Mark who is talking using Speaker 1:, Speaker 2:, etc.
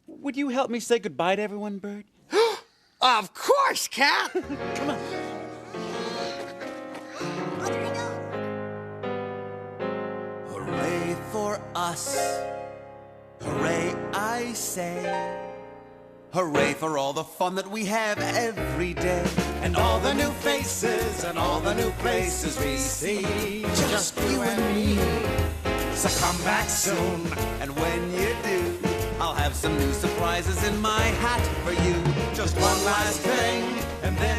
Speaker 1: Would you help me say goodbye to everyone, Bert?
Speaker 2: Of course, Cap!
Speaker 1: Come on. Hooray for us. Hooray, I say. Hooray for all the fun that we have every day. And all the new faces and all the new places we see. Just you and me. So come back soon. And when you do, I'll have some new surprises in my hat for you. Just one last thing, and then